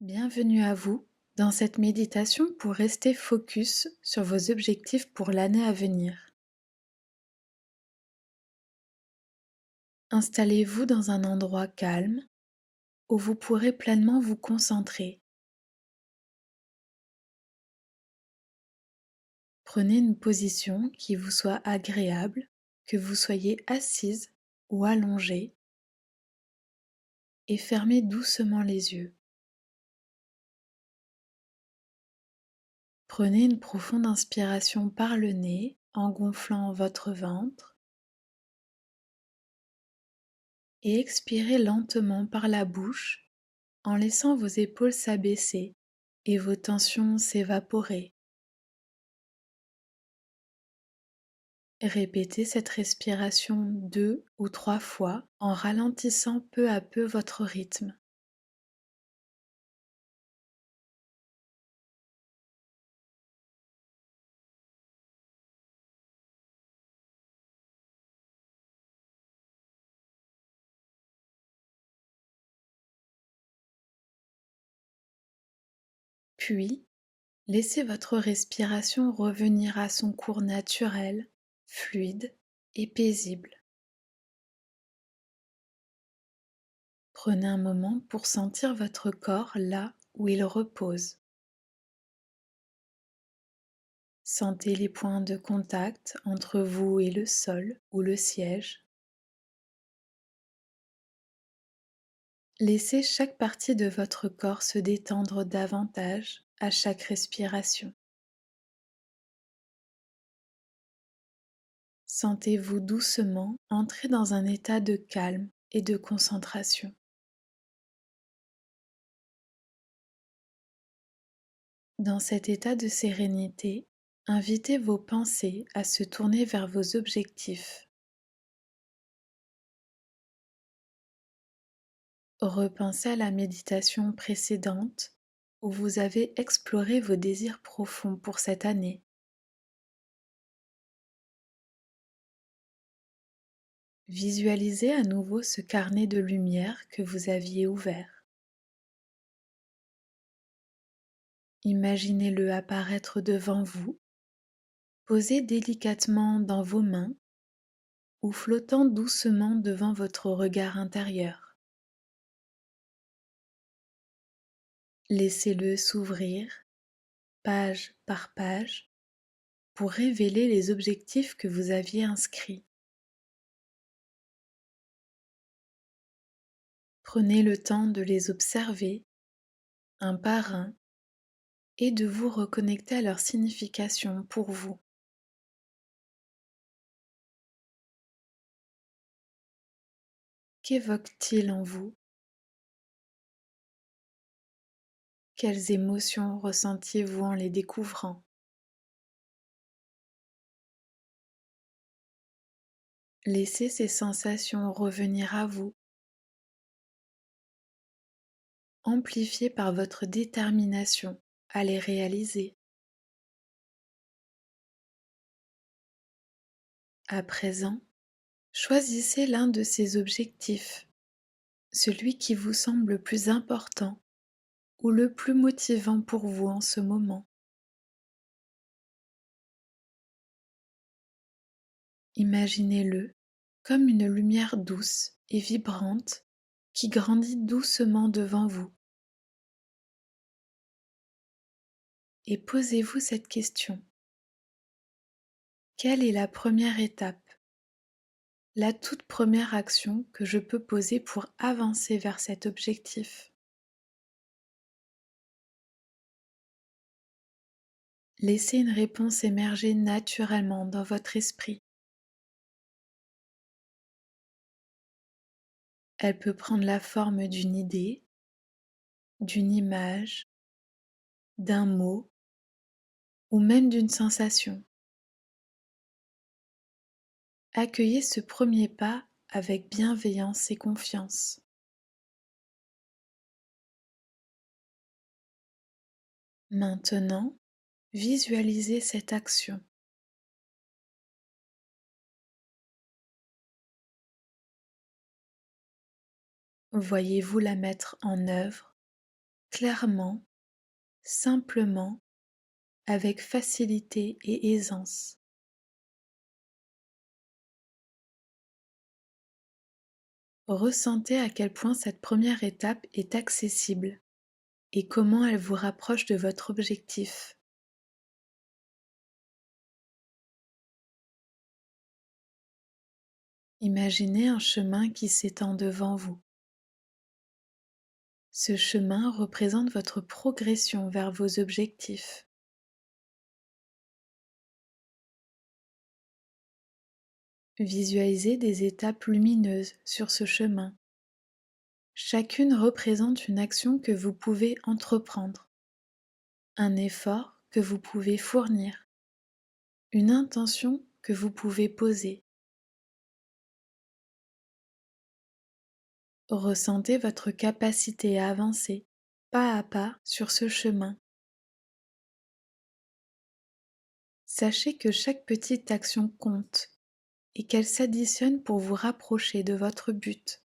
Bienvenue à vous dans cette méditation pour rester focus sur vos objectifs pour l'année à venir. Installez-vous dans un endroit calme où vous pourrez pleinement vous concentrer. Prenez une position qui vous soit agréable, que vous soyez assise ou allongée, et fermez doucement les yeux. Prenez une profonde inspiration par le nez en gonflant votre ventre et expirez lentement par la bouche en laissant vos épaules s'abaisser et vos tensions s'évaporer. Répétez cette respiration 2 ou 3 fois en ralentissant peu à peu votre rythme. Puis, laissez votre respiration revenir à son cours naturel, fluide et paisible. Prenez un moment pour sentir votre corps là où il repose. Sentez les points de contact entre vous et le sol ou le siège. Laissez chaque partie de votre corps se détendre davantage à chaque respiration. Sentez-vous doucement entrer dans un état de calme et de concentration. Dans cet état de sérénité, invitez vos pensées à se tourner vers vos objectifs. Repensez à la méditation précédente où vous avez exploré vos désirs profonds pour cette année. Visualisez à nouveau ce carnet de lumière que vous aviez ouvert. Imaginez-le apparaître devant vous, posé délicatement dans vos mains ou flottant doucement devant votre regard intérieur. Laissez-le s'ouvrir, page par page, pour révéler les objectifs que vous aviez inscrits. Prenez le temps de les observer, un par un, et de vous reconnecter à leur signification pour vous. Qu'évoque-t-il en vous? Quelles émotions ressentiez-vous en les découvrant? Laissez ces sensations revenir à vous, amplifiées par votre détermination à les réaliser. À présent, choisissez l'un de ces objectifs, celui qui vous semble le plus important ou le plus motivant pour vous en ce moment. Imaginez-le comme une lumière douce et vibrante qui grandit doucement devant vous. Et posez-vous cette question. Quelle est la première étape, la toute première action que je peux poser pour avancer vers cet objectif? Laissez une réponse émerger naturellement dans votre esprit. Elle peut prendre la forme d'une idée, d'une image, d'un mot ou même d'une sensation. Accueillez ce premier pas avec bienveillance et confiance. Maintenant, visualisez cette action. Voyez-vous la mettre en œuvre clairement, simplement, avec facilité et aisance. Ressentez à quel point cette première étape est accessible et comment elle vous rapproche de votre objectif. Imaginez un chemin qui s'étend devant vous. Ce chemin représente votre progression vers vos objectifs. Visualisez des étapes lumineuses sur ce chemin. Chacune représente une action que vous pouvez entreprendre, un effort que vous pouvez fournir, une intention que vous pouvez poser. Ressentez votre capacité à avancer pas à pas sur ce chemin. Sachez que chaque petite action compte et qu'elle s'additionne pour vous rapprocher de votre but.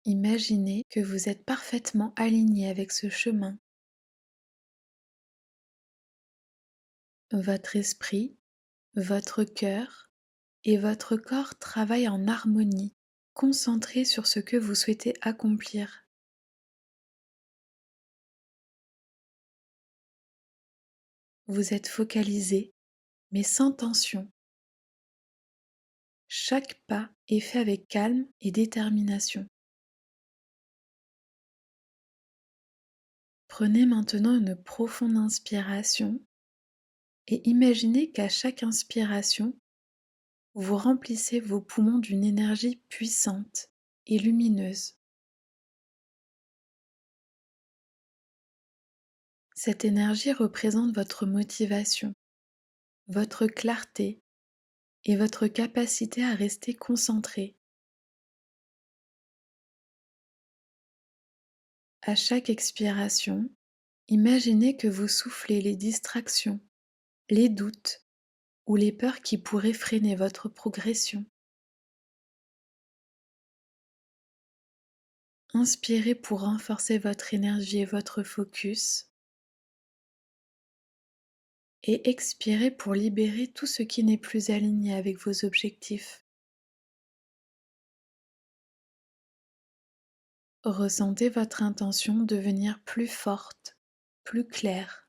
Imaginez que vous êtes parfaitement aligné avec ce chemin. Votre esprit, votre cœur et votre corps travaillent en harmonie, concentrés sur ce que vous souhaitez accomplir. Vous êtes focalisé, mais sans tension. Chaque pas est fait avec calme et détermination. Prenez maintenant une profonde inspiration et imaginez qu'à chaque inspiration, vous remplissez vos poumons d'une énergie puissante et lumineuse. Cette énergie représente votre motivation, votre clarté et votre capacité à rester concentré. À chaque expiration, imaginez que vous soufflez les distractions, les doutes ou les peurs qui pourraient freiner votre progression. Inspirez pour renforcer votre énergie et votre focus et expirez pour libérer tout ce qui n'est plus aligné avec vos objectifs. Ressentez votre intention devenir plus forte, plus claire.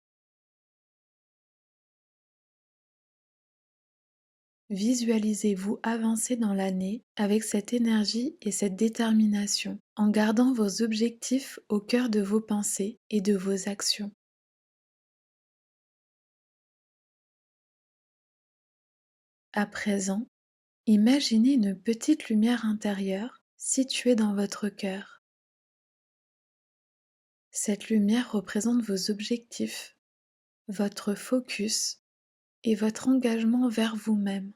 Visualisez-vous avancer dans l'année avec cette énergie et cette détermination, en gardant vos objectifs au cœur de vos pensées et de vos actions. À présent, imaginez une petite lumière intérieure située dans votre cœur. Cette lumière représente vos objectifs, votre focus et votre engagement vers vous-même.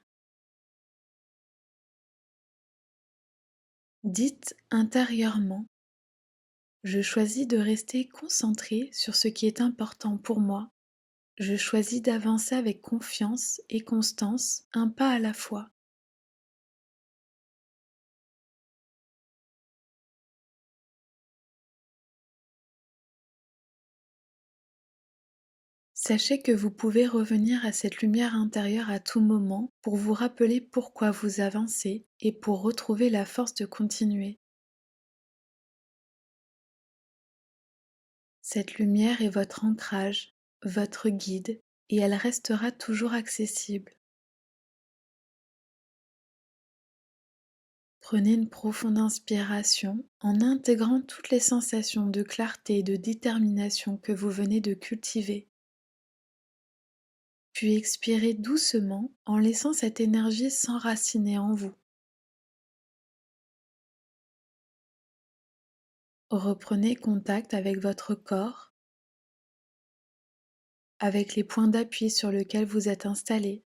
Dites intérieurement: je choisis de rester concentré sur ce qui est important pour moi. Je choisis d'avancer avec confiance et constance, un pas à la fois. Sachez que vous pouvez revenir à cette lumière intérieure à tout moment pour vous rappeler pourquoi vous avancez et pour retrouver la force de continuer. Cette lumière est votre ancrage, votre guide, et elle restera toujours accessible. Prenez une profonde inspiration en intégrant toutes les sensations de clarté et de détermination que vous venez de cultiver. Puis expirez doucement en laissant cette énergie s'enraciner en vous. Reprenez contact avec votre corps, avec les points d'appui sur lesquels vous êtes installé.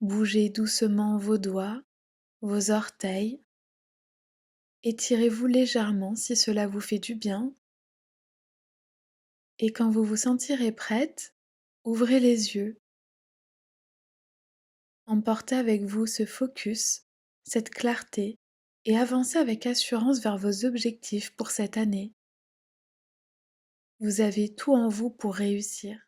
Bougez doucement vos doigts, vos orteils. Étirez-vous légèrement si cela vous fait du bien. Et quand vous vous sentirez prête, ouvrez les yeux. Emportez avec vous ce focus, cette clarté et avancez avec assurance vers vos objectifs pour cette année. Vous avez tout en vous pour réussir.